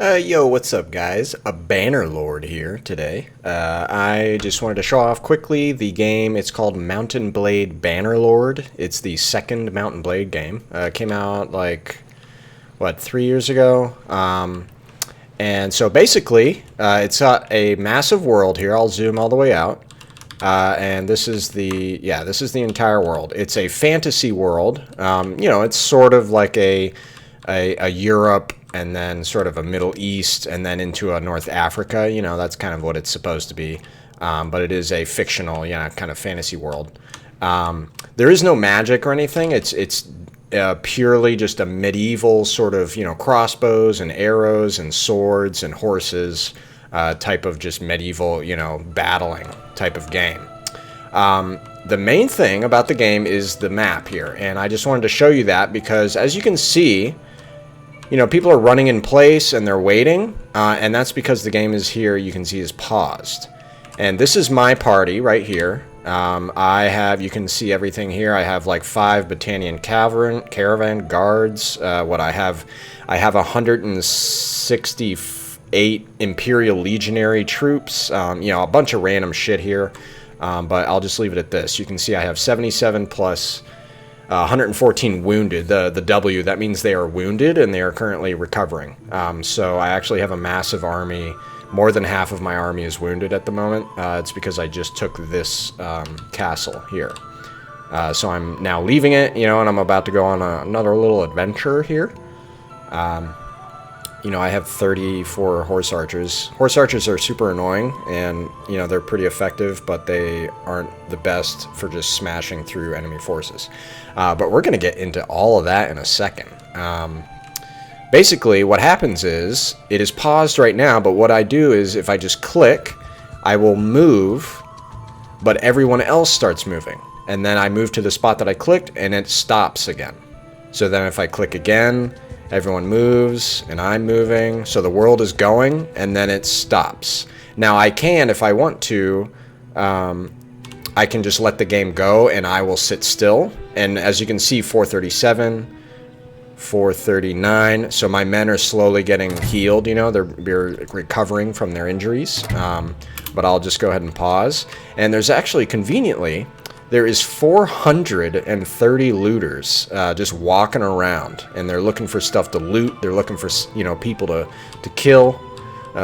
Yo, what's up, guys? A Bannerlord here today. I just wanted to show off quickly the game. It's called Mountain Blade Bannerlord. It's the second Mountain Blade game. Came out like, what, 3 years ago? And so basically, it's got a massive world here. I'll zoom all the way out. And this is the entire world. It's a fantasy world. It's sort of like a Europe and then sort of a Middle East and then into a North Africa. That's kind of what it's supposed to be. But it is a fictional, kind of fantasy world. There is no magic or anything. It's purely just a medieval sort of, crossbows and arrows and swords and horses type of just medieval, battling type of game. The main thing about the game is the map here, and I just wanted to show you that because as you can see, people are running in place and they're waiting, and that's because the game is here, you can see, is paused. And this is my party right here. You can see everything here. I have like 5 Battanian caravan guards. I have 168 Imperial Legionary troops. A bunch of random shit here. But I'll just leave it at this. You can see I have 77 plus 114 wounded. The W, that means they are wounded and they are currently recovering. So I actually have a massive army. More than half of my army is wounded at the moment. It's because I just took this castle here. So I'm now leaving it, and I'm about to go on another little adventure here. I have 34 horse archers. Horse archers are super annoying, and, they're pretty effective, but they aren't the best for just smashing through enemy forces. But we're going to get into all of that in a second. Basically, what happens is, it is paused right now, but what I do is, if I just click, I will move, but everyone else starts moving. And then I move to the spot that I clicked, and it stops again. So then if I click again, everyone moves, and I'm moving, so the world is going, and then it stops. Now I can, if I want to, I can just let the game go, and I will sit still. And as you can see, 437, 439, so my men are slowly getting healed, they're recovering from their injuries. But I'll just go ahead and pause. And there's actually, conveniently, there is 430 looters just walking around, and they're looking for stuff to loot. They're looking for, people to kill,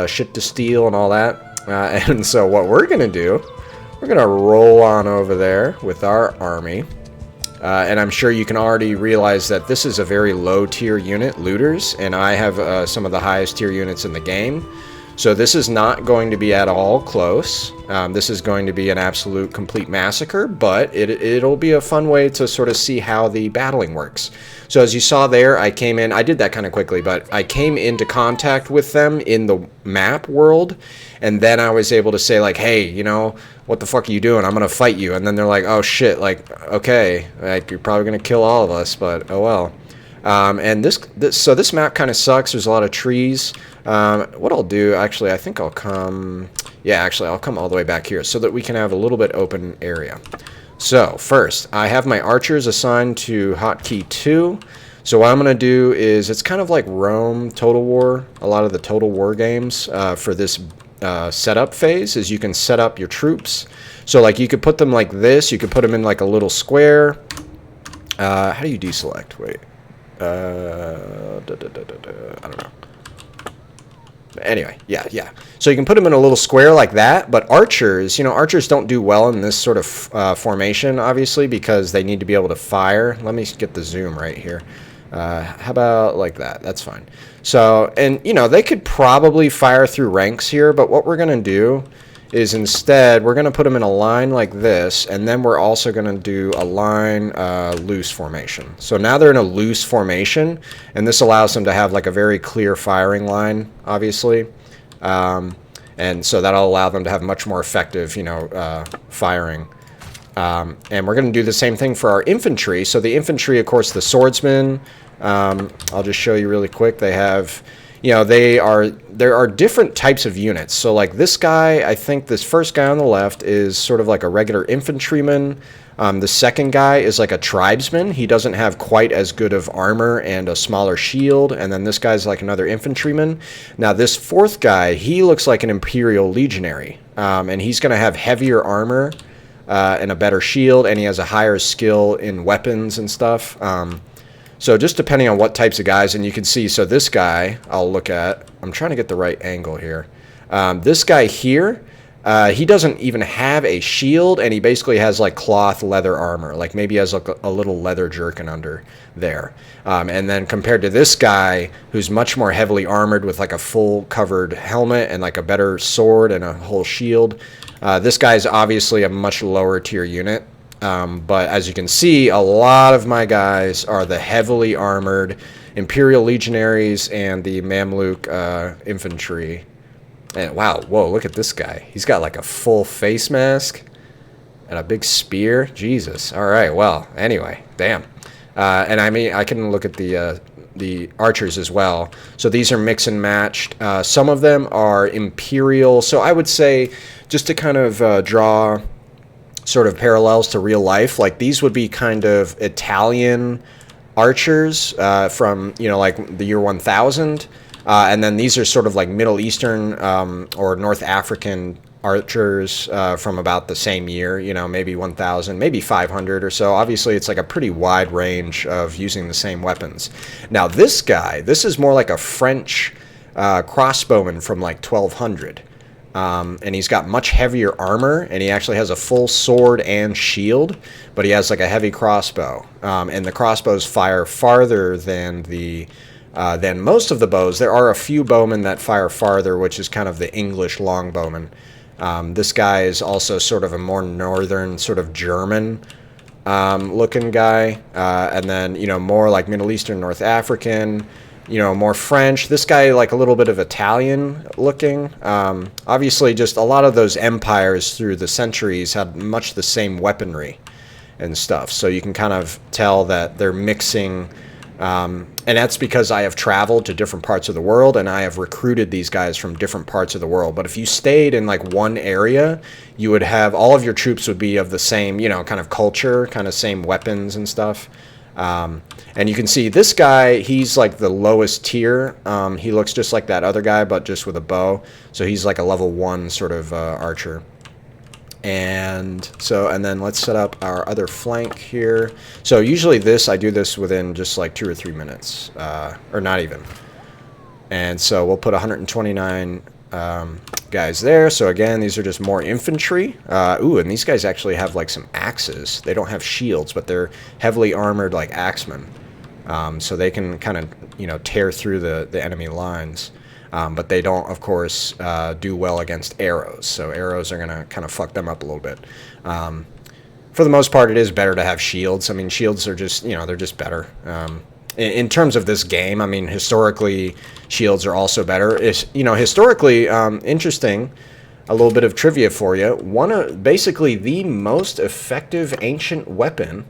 shit to steal, and all that. And so what we're gonna do, we're gonna roll on over there with our army. And I'm sure you can already realize that this is a very low tier unit, looters, and I have some of the highest tier units in the game. So this is not going to be at all close. This is going to be an absolute complete massacre, but it'll be a fun way to sort of see how the battling works. So as you saw there, I came in, I did that kind of quickly, but I came into contact with them in the map world, and then I was able to say like, hey, what the fuck are you doing? I'm gonna fight you. And then they're like, oh shit, like, okay, like, you're probably gonna kill all of us, but oh well. And this map kind of sucks. There's a lot of trees. What I'll do, actually, I think I'll come... Yeah, actually, I'll come all the way back here so that we can have a little bit open area. So, first, I have my archers assigned to hotkey 2. So what I'm going to do is, it's kind of like Rome Total War, a lot of the Total War games for this setup phase, is you can set up your troops. So, like, you could put them like this. You could put them in, like, a little square. How do you deselect? Wait. I don't know. Anyway, yeah. So you can put them in a little square like that, but archers, archers don't do well in this sort of formation, obviously, because they need to be able to fire. Let me get the zoom right here. How about like that? That's fine. So, and, they could probably fire through ranks here, but what we're going to do is instead, we're going to put them in a line like this, and then we're also going to do a line loose formation. So now they're in a loose formation, and this allows them to have like a very clear firing line, obviously. And so that'll allow them to have much more effective, firing. And we're going to do the same thing for our infantry. So the infantry, of course, the swordsmen, I'll just show you really quick. They have... you know, there are different types of units. So like this guy, I think this first guy on the left is sort of like a regular infantryman. The second guy is like a tribesman. He doesn't have quite as good of armor and a smaller shield. And then this guy's like another infantryman. Now this fourth guy, he looks like an Imperial Legionary. And he's going to have heavier armor and a better shield. And he has a higher skill in weapons and stuff. So just depending on what types of guys. And you can see, so this guy, I'll look at. I'm trying to get the right angle here. This guy here. He doesn't even have a shield, and he basically has like cloth leather armor. Like maybe he has like a little leather jerkin under there. And then compared to this guy, who's much more heavily armored with like a full covered helmet and like a better sword and a whole shield, this guy is obviously a much lower tier unit. But as you can see, a lot of my guys are the heavily armored Imperial Legionaries and the Mamluk infantry. And wow, whoa, look at this guy. He's got like a full face mask and a big spear. Jesus. All right, well, anyway, damn. And I mean, I can look at the archers as well. So these are mix and matched. Some of them are Imperial. So I would say, just to kind of draw sort of parallels to real life, like these would be kind of Italian archers from, you know, like the year 1000. And then these are sort of like Middle Eastern or North African archers from about the same year, you know, maybe 1000, maybe 500 or so. Obviously, it's like a pretty wide range of using the same weapons. Now, this guy, this is more like a French crossbowman from like 1200. And he's got much heavier armor, and he actually has a full sword and shield, but he has like a heavy crossbow. And the crossbows fire farther than most of the bows. There are a few bowmen that fire farther, which is kind of the English longbowman. This guy is also sort of a more northern, sort of German looking guy. And then, you know, more like Middle Eastern, North African, you know, more French. This guy, like a little bit of Italian looking. Obviously, just a lot of those empires through the centuries had much the same weaponry and stuff. So you can kind of tell that they're mixing. And that's because I have traveled to different parts of the world, and I have recruited these guys from different parts of the world. But if you stayed in like one area, you would have all of your troops would be of the same, you know, kind of culture, kind of same weapons and stuff. And you can see this guy, he's like the lowest tier. He looks just like that other guy, but just with a bow. So he's like a level 1 sort of archer. And then let's set up our other flank here. So usually I do this within just like 2 or 3 minutes, or not even. And so we'll put 129 guys there. So again, these are just more infantry. Ooh, and these guys actually have like some axes. They don't have shields, but they're heavily armored like axemen. So they can kind of, you know, tear through the enemy lines. But they don't, of course, do well against arrows. So arrows are going to kind of fuck them up a little bit. For the most part, it is better to have shields. I mean, shields are just, you know, they're just better. In terms of this game, I mean, historically, shields are also better. You know, historically, interesting, a little bit of trivia for you. Basically, the most effective ancient weapon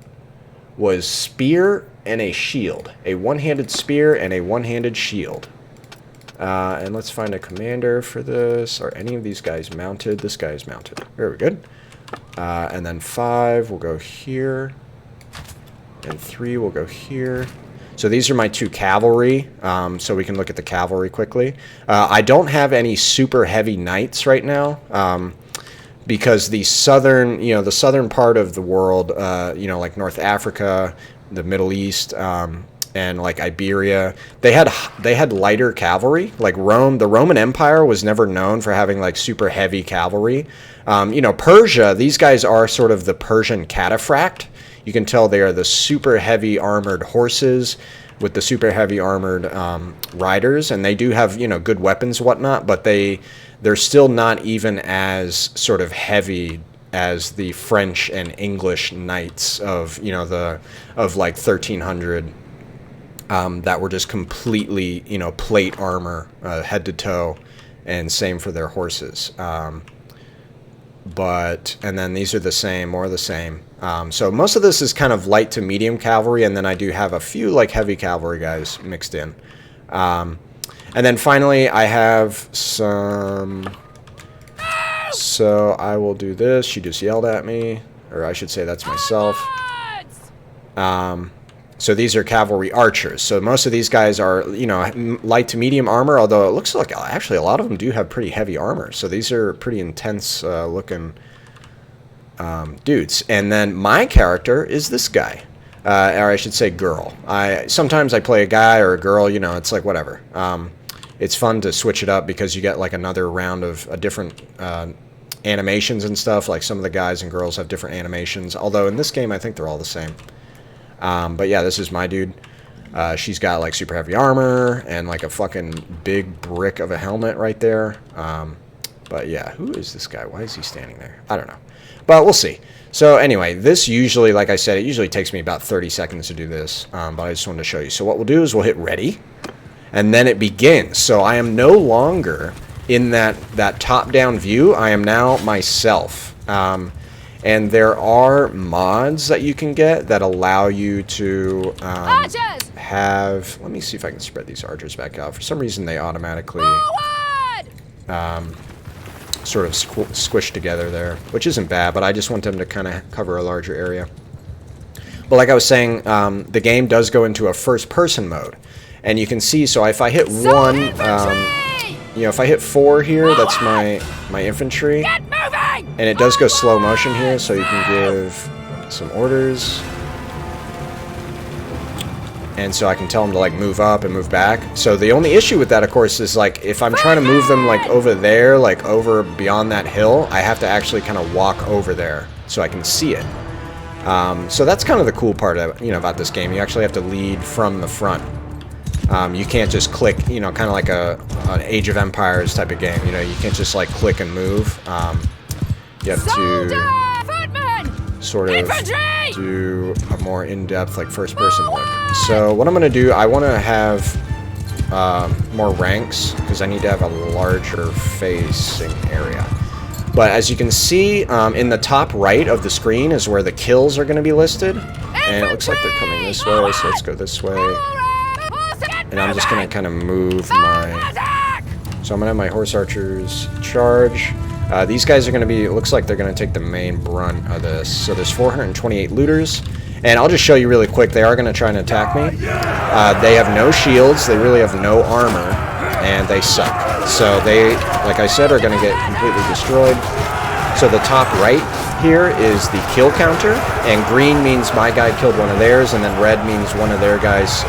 was spear and a shield. A one-handed spear and a one-handed shield. And let's find a commander for this. Are any of these guys mounted? This guy is mounted. Very good. And then 5 will go here. And 3 will go here. So these are my 2 cavalry. So we can look at the cavalry quickly. I don't have any super heavy knights right now. Because the southern part of the world, you know, like North Africa, the Middle East, and like Iberia, they had lighter cavalry. Like Rome, the Roman Empire was never known for having like super heavy cavalry. You know, Persia, these guys are sort of the Persian cataphract. You can tell they are the super heavy armored horses with the super heavy armored riders, and they do have, you know, good weapons and whatnot, but they're still not even as sort of heavy as the French and English knights of, you know, of like 1300. That were just completely, you know, plate armor, head to toe, and same for their horses. And then these are the same, more the same. So most of this is kind of light to medium cavalry, and then I do have a few like heavy cavalry guys mixed in. And then finally, I have some... So I will do this. She just yelled at me. Or I should say that's myself. So these are Cavalry Archers. So most of these guys are, you know, light to medium armor, although it looks like actually a lot of them do have pretty heavy armor. So these are pretty intense looking dudes. And then my character is this guy. Or I should say girl. Sometimes I play a guy or a girl, you know, it's like whatever. It's fun to switch it up because you get like another round of different animations and stuff. Like some of the guys and girls have different animations. Although in this game I think they're all the same. But yeah, this is my dude. She's got like super heavy armor and like a fucking big brick of a helmet right there. But yeah, who is this guy? Why is he standing there? I don't know. But we'll see. So anyway, this usually, like I said, it usually takes me about 30 seconds to do this. But I just wanted to show you. So what we'll do is we'll hit ready. And then it begins. So I am no longer in that top-down view. I am now myself. And there are mods that you can get that allow you to have... Let me see if I can spread these archers back out. For some reason, they automatically sort of squish together there, which isn't bad, but I just want them to kind of cover a larger area. But like I was saying, the game does go into a first-person mode. And you can see, so if I hit one, you know, if I hit 4 here, that's my infantry. And it does go slow motion here, so you can give some orders. And so I can tell them to like move up and move back. So the only issue with that, of course, is like if I'm trying to move them like over there, like over beyond that hill, I have to actually kind of walk over there so I can see it. So that's kind of the cool part of, you know, about this game. You actually have to lead from the front. You can't just click, you know, kind of like an Age of Empires type of game. You know, you can't just like click and move. You have to sort of do a more in-depth, like first-person look. So what I'm going to do, I want to have more ranks because I need to have a larger facing area. But as you can see, in the top right of the screen is where the kills are going to be listed. And it looks like they're coming this way, so let's go this way. And I'm just going to kind of move my... So I'm going to have my horse archers charge. These guys are going to be... It looks like they're going to take the main brunt of this. So there's 428 looters. And I'll just show you really quick. They are going to try and attack me. They have no shields. They really have no armor. And they suck. So they, like I said, are going to get completely destroyed. So the top right here is the kill counter. And green means my guy killed one of theirs. And then red means one of their guys...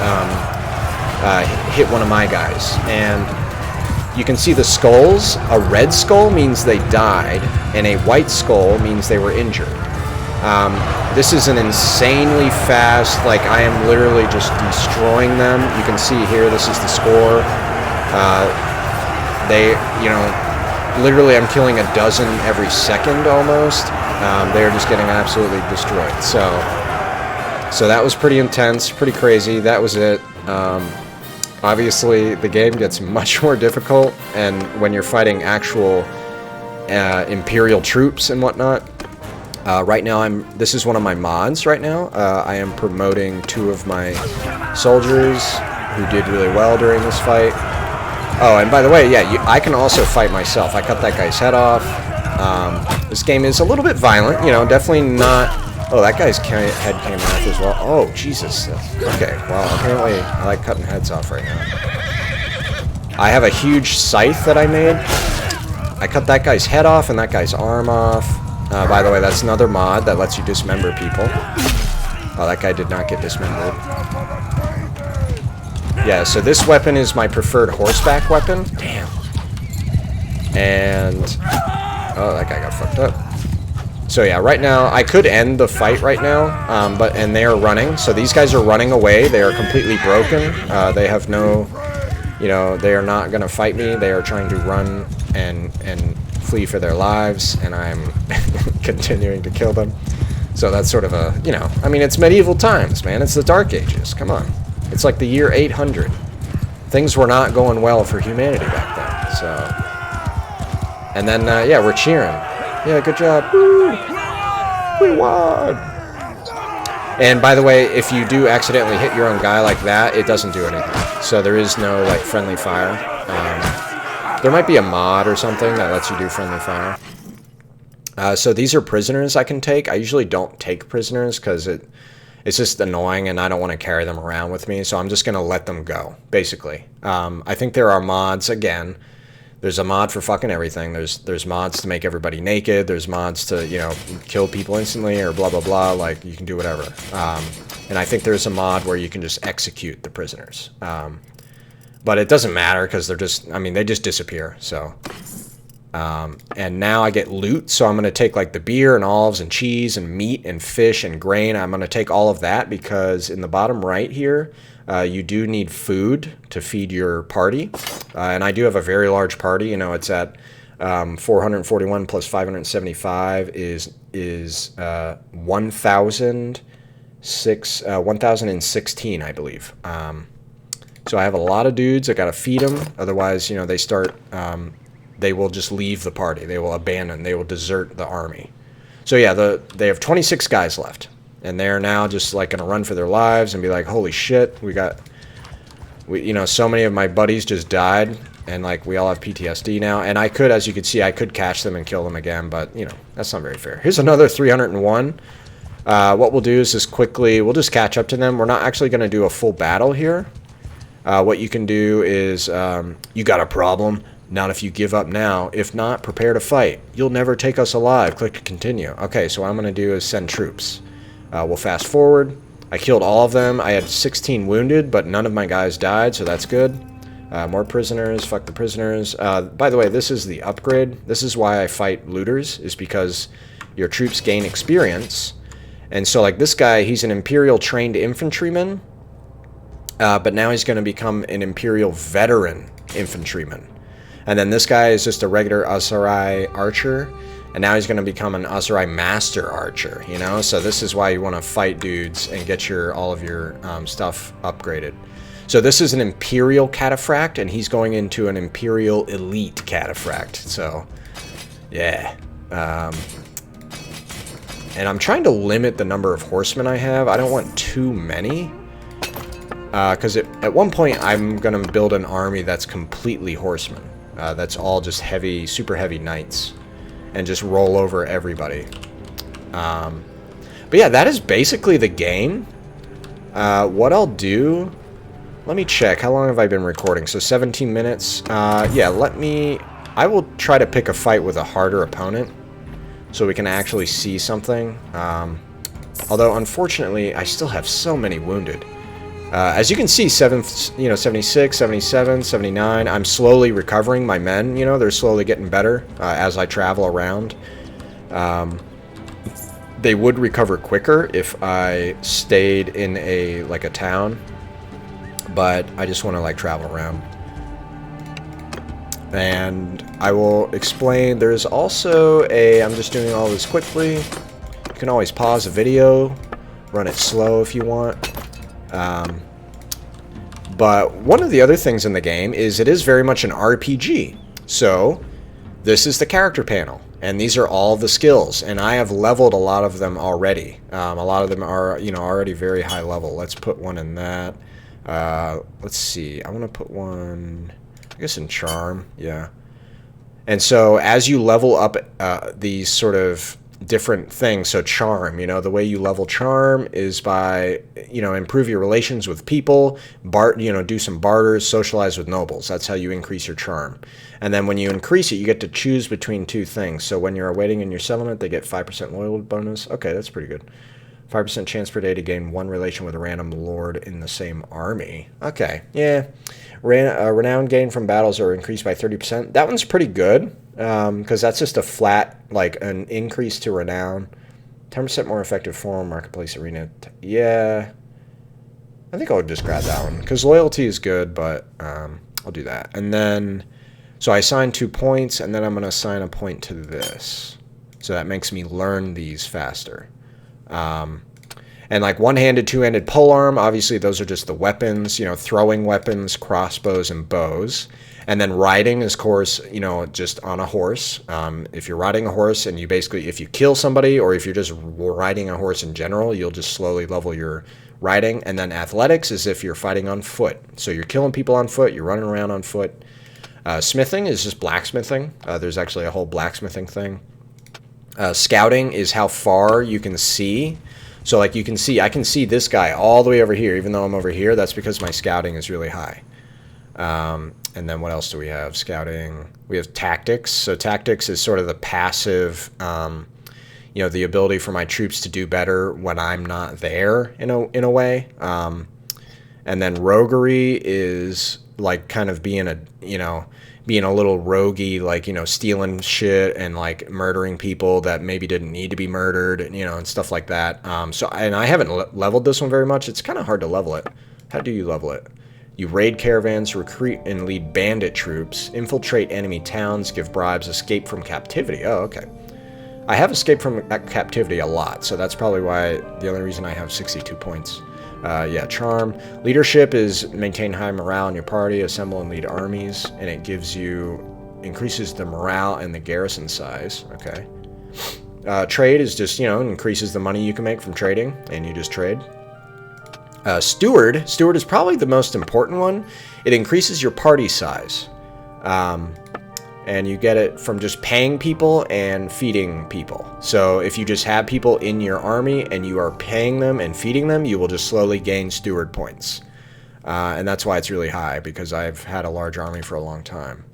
hit one of my guys, and you can see the skulls. A red skull means they died, and a white skull means they were injured. This is an insanely fast, like I am literally just destroying them. You can see here, this is the score. They, you know, literally I'm killing a dozen every second almost. They're just getting absolutely destroyed. So that was pretty intense, pretty crazy. That was it. Obviously, the game gets much more difficult, and when you're fighting actual Imperial troops and whatnot. Right now, this is one of my mods right now. I am promoting 2 of my soldiers who did really well during this fight. Oh, and by the way, yeah, I can also fight myself. I cut that guy's head off. This game is a little bit violent, you know, definitely not... Oh, that guy's head came off as well. Oh, Jesus. Okay, well, apparently I like cutting heads off right now. I have a huge scythe that I made. I cut that guy's head off and that guy's arm off. By the way, that's another mod that lets you dismember people. Oh, that guy did not get dismembered. Yeah, so this weapon is my preferred horseback weapon. Damn. And... Oh, that guy got fucked up. So yeah, right now, I could end the fight right now, and they are running. So these guys are running away. They are completely broken. They have no, you know, they are not going to fight me. They are trying to run and flee for their lives, and I'm continuing to kill them. So that's sort of a, you know, I mean, it's medieval times, man. It's the Dark Ages. Come on. It's like the year 800. Things were not going well for humanity back then. So, and then, yeah, we're cheering. Yeah, good job. Woo! We won! And by the way, if you do accidentally hit your own guy like that, it doesn't do anything. So there is no like friendly fire. There might be a mod or something that lets you do friendly fire. So these are prisoners I can take. I usually don't take prisoners because it's just annoying and I don't want to carry them around with me. So I'm just going to let them go, basically. I think there are mods, again. There's a mod for fucking everything. There's mods to make everybody naked. There's mods to, you know, kill people instantly or blah, blah, blah. Like, you can do whatever. And I think there's a mod where you can just execute the prisoners. But it doesn't matter because they're just, I mean, they just disappear. So, and now I get loot. So I'm going to take like the beer and olives and cheese and meat and fish and grain. I'm going to take all of that because in the bottom right here, you do need food to feed your party. And I do have a very large party. You know, it's at 441 plus 575 is 1,016, I believe. So I have a lot of dudes. I got to feed them. Otherwise, you know, they start, they will just leave the party. They will abandon. They will desert the army. So yeah, they have 26 guys left. And they're now just like going to run for their lives and be like, holy shit, you know, so many of my buddies just died. And like, we all have PTSD now. And I could, as you can see, I could catch them and kill them again. But, you know, that's not very fair. Here's another 301. What we'll do is just quickly, we'll just catch up to them. We're not actually going to do a full battle here. What you can do is, you got a problem? Not if you give up now. If not, prepare to fight. You'll never take us alive. Click to continue. Okay, so what I'm going to do is send troops. We'll fast forward. I killed all of them. I had 16 wounded, but none of my guys died, so that's good. More prisoners. Fuck the prisoners. By the way, this is the upgrade. This is why I fight looters, is because your troops gain experience. And so, like, this guy, he's an Imperial trained infantryman, but now he's going to become an Imperial veteran infantryman. And then this guy is just a regular Cavalry Archer, and now he's going to become an Cavalry Master Archer, you know? So this is why you want to fight dudes and get all of your stuff upgraded. So this is an Imperial Cataphract, and he's going into an Imperial Elite Cataphract. So, yeah. And I'm trying to limit the number of horsemen I have. I don't want too many. Because at one point, I'm going to build an army that's completely horsemen. That's all just heavy, super heavy knights. And just roll over everybody. But yeah, that is basically the game. What I'll do... Let me check. How long have I been recording? So 17 minutes. Yeah, I will try to pick a fight with a harder opponent. So we can actually see something. Although, unfortunately, I still have so many wounded. As you can see, 76, 77, 79. I'm slowly recovering my men. You know, they're slowly getting better as I travel around. They would recover quicker if I stayed in a town. But I just want to like travel around. And I will explain. There's also I'm just doing all this quickly. You can always pause a video, run it slow if you want. But one of the other things in the game is it is very much an RPG. So this is the character panel, and these are all the skills, and I have leveled a lot of them already. A lot of them are, you know, already very high level. Let's put one in that. Let's see. I want to put one, I guess, in charm. Yeah. And so as you level up these sort of different things, so charm, you know, the way you level charm is by, you know, improve your relations with people, do some barters, socialize with nobles. That's how you increase your charm. And then when you increase it, you get to choose between two things. So when you're awaiting in your settlement, they get 5% loyalty bonus. Okay, that's pretty good. 5% chance per day to gain one relation with a random lord in the same army. Okay, yeah. Renown gain from battles are increased by 30%. That one's pretty good, because that's just a flat, like, an increase to renown. 10% more effective forum, marketplace arena. Yeah. I think I'll just grab that one, because loyalty is good, but I'll do that. And then, so I assign 2 points, and then I'm going to assign a point to this. So that makes me learn these faster. And And like one-handed, two-handed polearm, obviously those are just the weapons, you know, throwing weapons, crossbows, and bows. And then riding is, of course, you know, just on a horse. If you're riding a horse and you basically, if you kill somebody or if you're just riding a horse in general, you'll just slowly level your riding. And then athletics is if you're fighting on foot. So you're killing people on foot, you're running around on foot. Smithing is just blacksmithing. There's actually a whole blacksmithing thing. Scouting is how far you can see. So like you can see, I can see this guy all the way over here, even though I'm over here. That's because my scouting is really high. And then what else do we have? Scouting. We have tactics. So tactics is sort of the passive, you know, the ability for my troops to do better when I'm not there in a way. And then roguery is like kind of being a, you know, being a little roguey, like, you know, stealing shit and like murdering people that maybe didn't need to be murdered, you know, and stuff like that. So, and I haven't leveled this one very much. It's kind of hard to level it. How do you level it? You raid caravans, recruit and lead bandit troops, infiltrate enemy towns, give bribes, escape from captivity. Oh, okay. I have escaped from captivity a lot, so that's probably why the only reason I have 62 points. Yeah, charm. Leadership is maintain high morale in your party, assemble and lead armies, and it gives you, increases the morale and the garrison size. Okay. Trade is just, you know, increases the money you can make from trading, and you just trade. Steward is probably the most important one. It increases your party size. And you get it from just paying people and feeding people. So if you just have people in your army and you are paying them and feeding them, you will just slowly gain steward points. And that's why it's really high, because I've had a large army for a long time.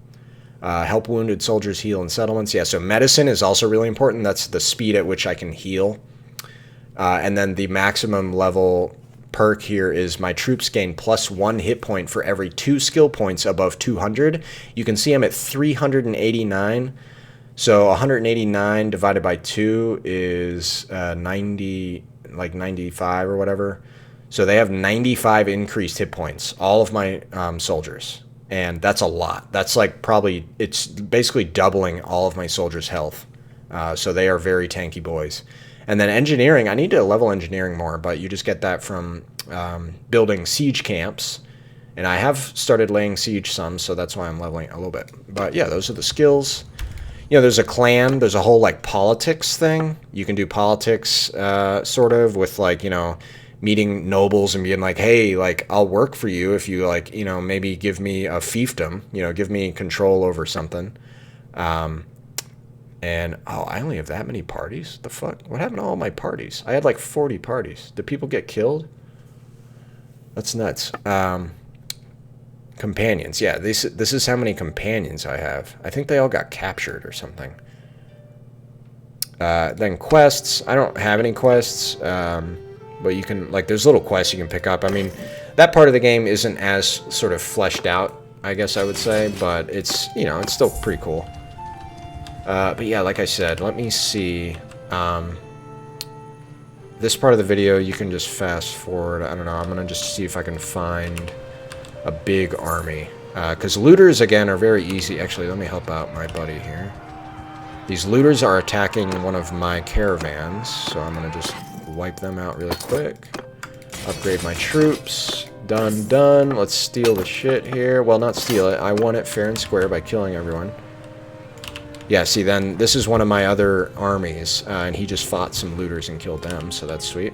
Help wounded soldiers heal in settlements. Yeah, so medicine is also really important. That's the speed at which I can heal. And then the maximum level perk here is my troops gain +1 hit point for every 2 skill points above 200. You can see I'm at 389. So 189 divided by 2 is 90, like 95 or whatever. So they have 95 increased hit points, all of my soldiers. And that's a lot. That's like probably, it's basically doubling all of my soldiers' health. So they are very tanky boys. And then engineering, I need to level engineering more, but you just get that from building siege camps. And I have started laying siege some, so that's why I'm leveling a little bit. But yeah, those are the skills. You know, there's a clan, there's a whole like politics thing. You can do politics sort of with like, you know, meeting nobles and being like, hey, like I'll work for you if you like, you know, maybe give me a fiefdom, you know, give me control over something. And, oh, I only have that many parties? The fuck? What happened to all my parties? I had like 40 parties. Did people get killed? That's nuts. Companions. Yeah, this is how many companions I have. I think they all got captured or something. Then quests. I don't have any quests. But you can, like, there's little quests you can pick up. I mean, that part of the game isn't as sort of fleshed out, I guess I would say. But it's, you know, it's still pretty cool. But yeah, like I said, let me see. This part of the video, you can just fast forward. I don't know. I'm going to just see if I can find a big army. Because looters, again, are very easy. Actually, let me help out my buddy here. These looters are attacking one of my caravans. So I'm going to just wipe them out really quick. Upgrade my troops. Done, done. Let's steal the shit here. Well, not steal it. I won it fair and square by killing everyone. Yeah, see, then this is one of my other armies, and he just fought some looters and killed them, so that's sweet.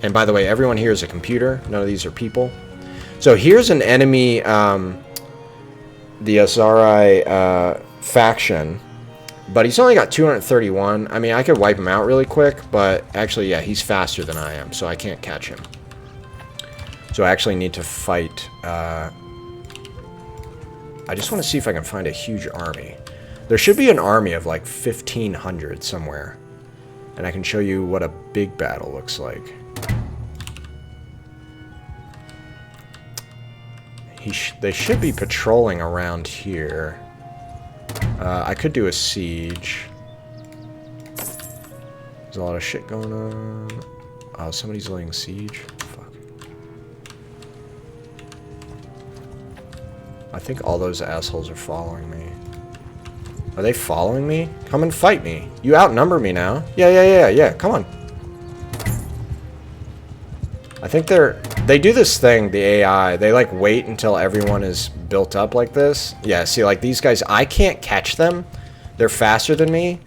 And by the way, everyone here is a computer. None of these are people. So here's an enemy, the Azari faction, but he's only got 231. I mean, I could wipe him out really quick, but actually, yeah, he's faster than I am, so I can't catch him. So I actually need to fight. I just want to see if I can find a huge army. There should be an army of like 1,500 somewhere. And I can show you what a big battle looks like. They should be patrolling around here. I could do a siege. There's a lot of shit going on. Oh, somebody's laying siege. Fuck. I think all those assholes are following me. Are they following me? Come and fight me. You outnumber me now. Yeah. Come on. I think they do this thing, the AI. They like wait until everyone is built up like this. Yeah, see, like these guys, I can't catch them. They're faster than me.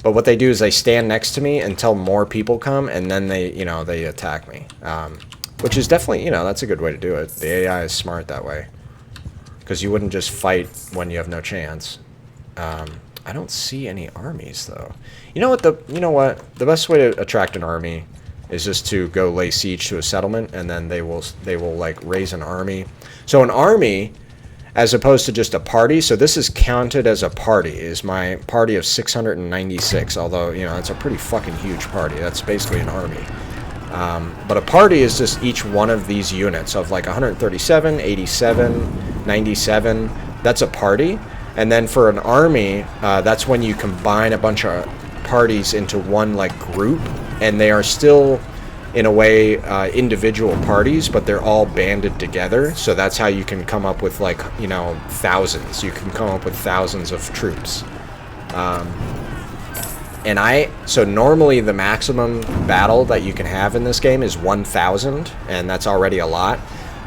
But what they do is they stand next to me until more people come, and then they, you know, they attack me. Which is definitely, you know, that's a good way to do it. The AI is smart that way. Because you wouldn't just fight when you have no chance. I don't see any armies though. You know what? The best way to attract an army is just to go lay siege to a settlement, and then they will like raise an army. So an army, as opposed to just a party. So this is counted as a party. Is my party of 696. Although, you know, it's a pretty fucking huge party. That's basically an army. But a party is just each one of these units of like 137, 87, 97. That's a party. And then for an army, that's when you combine a bunch of parties into one like group, and they are still in a way individual parties, but they're all banded together. So that's how you can come up with, like, you know, thousands. You can come up with thousands of troops. So normally the maximum battle that you can have in this game is 1,000, and that's already a lot.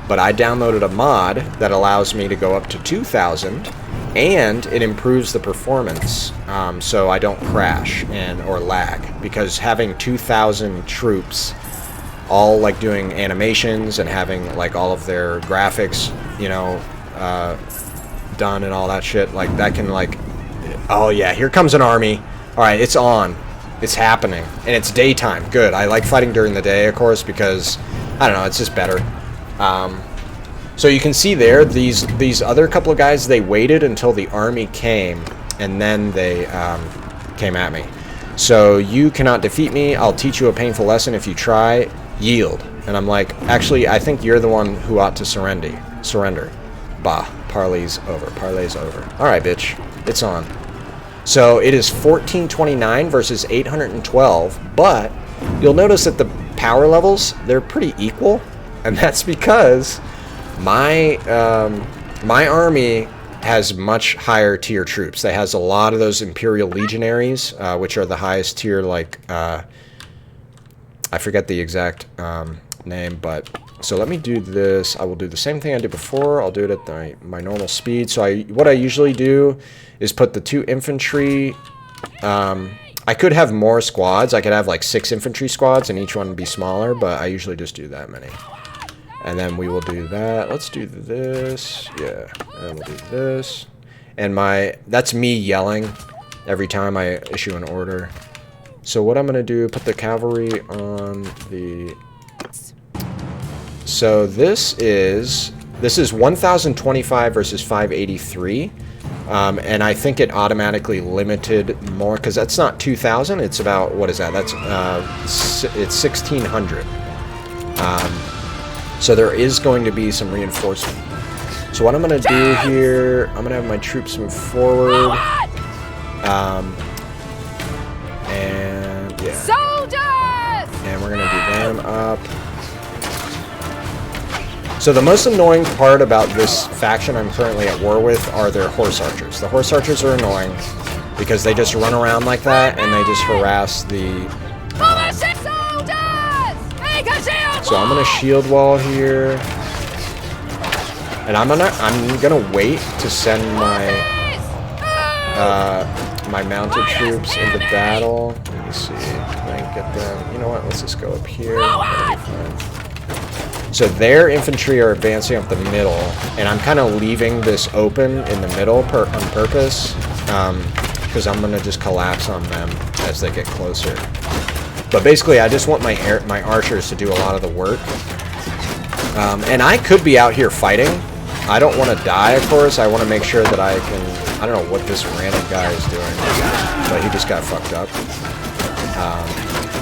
But I downloaded a mod that allows me to go up to 2,000, and it improves the performance, so I don't crash or lag, because having 2,000 troops all like doing animations and having like all of their graphics, you know, done and all that shit, like that can like, oh yeah, here comes an army. All right, it's on, it's happening, and it's daytime. Good. I like fighting during the day, of course, because I don't know, it's just better. So you can see there, these other couple of guys, they waited until the army came, and then they came at me. So you cannot defeat me. I'll teach you a painful lesson if you try. Yield. And I'm like, actually, I think you're the one who ought to surrender. Bah, parley's over. Parley's over. All right, bitch, it's on. So it is 1429 versus 812, but you'll notice that the power levels, they're pretty equal, and that's because my army has much higher tier troops. They has a lot of those Imperial Legionaries, which are the highest tier, like, I forget the exact name, but so let me do this. I will do the same thing I did before. I'll do it at my normal speed. So what I usually do is put the 2 infantry. I could have more squads. I could have like 6 infantry squads, and each one would be smaller, but I usually just do that many. And then we will do that. Let's do this. Yeah, and we'll do this. And that's me yelling every time I issue an order. So what I'm going to do, put the cavalry on the... So this is 1,025 versus 583. And I think it automatically limited more, because that's not 2,000. It's about, what is that? That's it's 1,600. So there is going to be some reinforcement. So what I'm going to do here, I'm going to have my troops move forward. And yeah. Soldiers! And we're going to do them up. So the most annoying part about this faction I'm currently at war with are their horse archers. The horse archers are annoying because they just run around like that and they just harass the... So I'm gonna shield wall here, and I'm gonna wait to send my my mounted troops into battle. Let me see, can I get them? You know what? Let's just go up here. So their infantry are advancing up the middle, and I'm kind of leaving this open in the middle on purpose, because I'm gonna just collapse on them as they get closer. But basically, I just want my archers to do a lot of the work. And I could be out here fighting. I don't want to die, of course. I want to make sure that I can... I don't know what this random guy is doing, but he just got fucked up.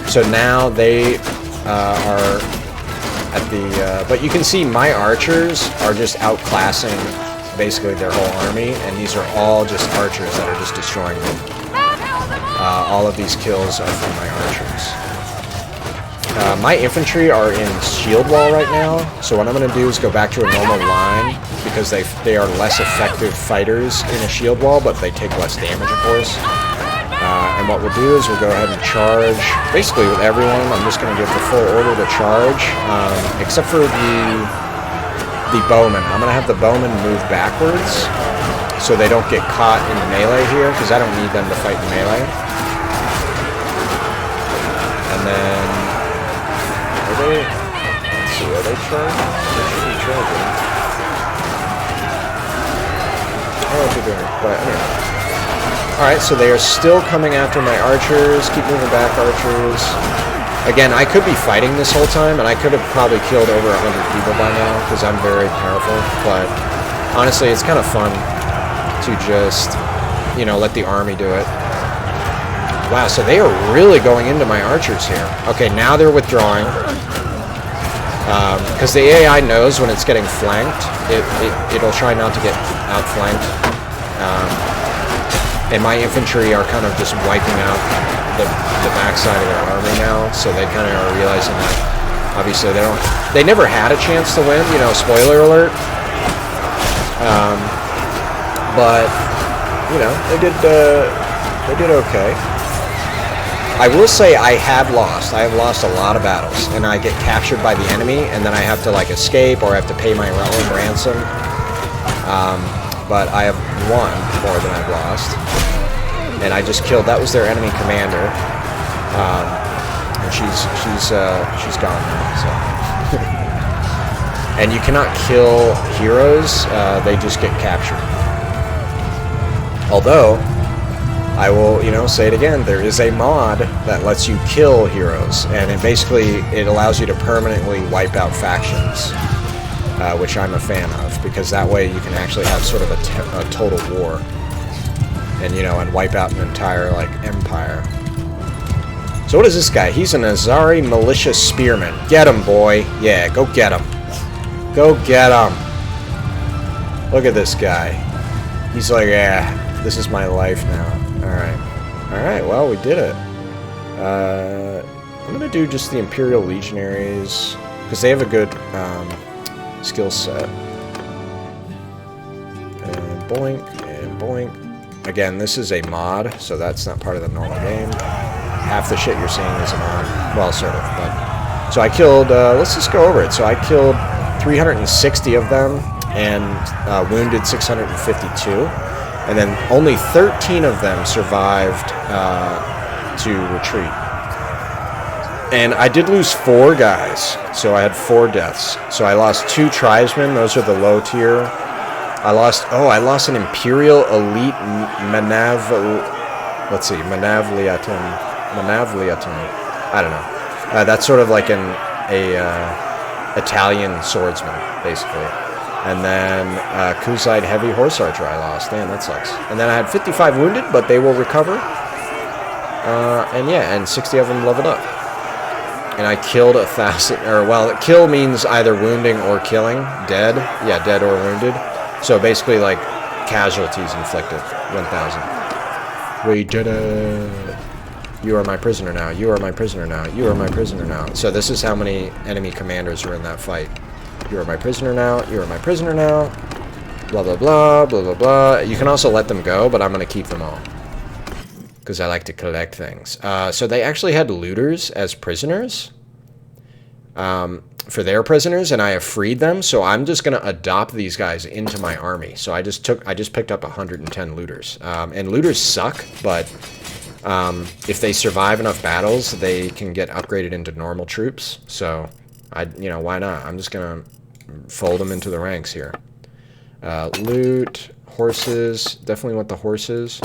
So now they are at the... but you can see my archers are just outclassing basically their whole army, and these are all just archers that are just destroying them. All of these kills are from my archers. My infantry are in shield wall right now, so what I'm going to do is go back to a normal line, because they are less effective fighters in a shield wall, but they take less damage, of course. And what we'll do is we'll go ahead and charge. Basically with everyone, I'm just going to give the full order to charge, except for the bowmen. I'm going to have the bowmen move backwards so they don't get caught in the melee here, because I don't need them to fight in melee. And then, are they, let's see, are they charging? They should be charging. I don't know what they're doing, but anyway. Alright, so they are still coming after my archers. Keep moving back, archers. Again, I could be fighting this whole time, and I could have probably killed over 100 people by now, because I'm very powerful, but honestly, it's kind of fun to just, you know, let the army do it. Wow, so they are really going into my archers here. Okay, now they're withdrawing. Because the AI knows when it's getting flanked, it'll try not to get outflanked. And my infantry are kind of just wiping out the backside of their army now, so they kind of are realizing that obviously they never had a chance to win, you know, spoiler alert. But you know, they did okay. I will say I have lost a lot of battles, and I get captured by the enemy, and then I have to like escape or I have to pay my own ransom. But I have won more than I've lost. And I just killed, that was their enemy commander. And she's gone now, so. And you cannot kill heroes, they just get captured. Although, I will, you know, say it again, there is a mod that lets you kill heroes, and it allows you to permanently wipe out factions. Which I'm a fan of, because that way you can actually have sort of a total war, and you know, and wipe out an entire like empire. So what is this guy? He's an Azari militia spearman. Get him, boy! Yeah, go get him. Go get him. Look at this guy. He's like, yeah, this is my life now. All right. Well, we did it. I'm gonna do just the Imperial Legionaries because they have a good. Skill set. And boink, and boink. Again, this is a mod, so that's not part of the normal game. Half the shit you're seeing is a mod. Well, sort of, but... So I killed, let's just go over it. So I killed 360 of them, and wounded 652. And then only 13 of them survived to retreat. And I did lose 4 guys, so I had 4 deaths. So I lost 2 tribesmen, those are the low tier. I lost an Imperial Elite Manavliatum. I don't know. That's sort of like a Italian swordsman, basically. And then Kuzite Heavy Horse Archer I lost. Damn, that sucks. And then I had 55 wounded, but they will recover. And yeah, and 60 of them leveled up. And I killed 1,000, or well, kill means either wounding or killing. Dead. Yeah, dead or wounded. So basically like casualties inflicted. 1,000. We did it. You are my prisoner now. You are my prisoner now. You are my prisoner now. So this is how many enemy commanders were in that fight. You are my prisoner now. You are my prisoner now. Blah, blah, blah, blah, blah, blah. You can also let them go, but I'm going to keep them all. Because I like to collect things. So they actually had looters as prisoners for their prisoners, and I have freed them. So I'm just going to adopt these guys into my army. So I just picked up 110 looters, and looters suck, but if they survive enough battles, they can get upgraded into normal troops. So why not? I'm just going to fold them into the ranks here. Loot, horses, definitely want the horses.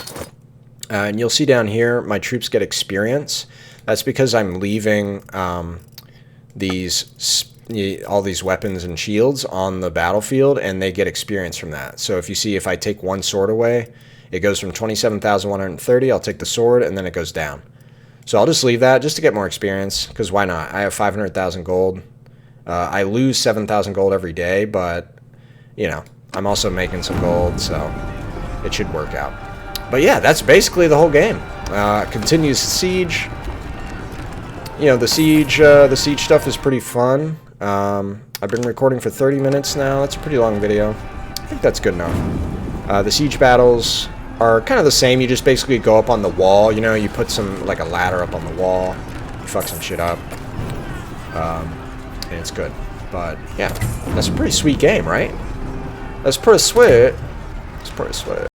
And you'll see down here, my troops get experience. That's because I'm leaving all these weapons and shields on the battlefield, and they get experience from that. So if I take one sword away, it goes from 27,130. I'll take the sword, and then it goes down. So I'll just leave that just to get more experience, because why not? I have 500,000 gold. I lose 7,000 gold every day, but, I'm also making some gold, so it should work out. But yeah, that's basically the whole game. Continues siege. The siege stuff is pretty fun. I've been recording for 30 minutes now. That's a pretty long video. I think that's good enough. The siege battles, are kind of the same. You just basically go up on the wall. You know, you put some, like a ladder up on the wall. You fuck some shit up. And it's good. But, yeah. That's a pretty sweet game, right? That's pretty sweet. It's pretty sweet.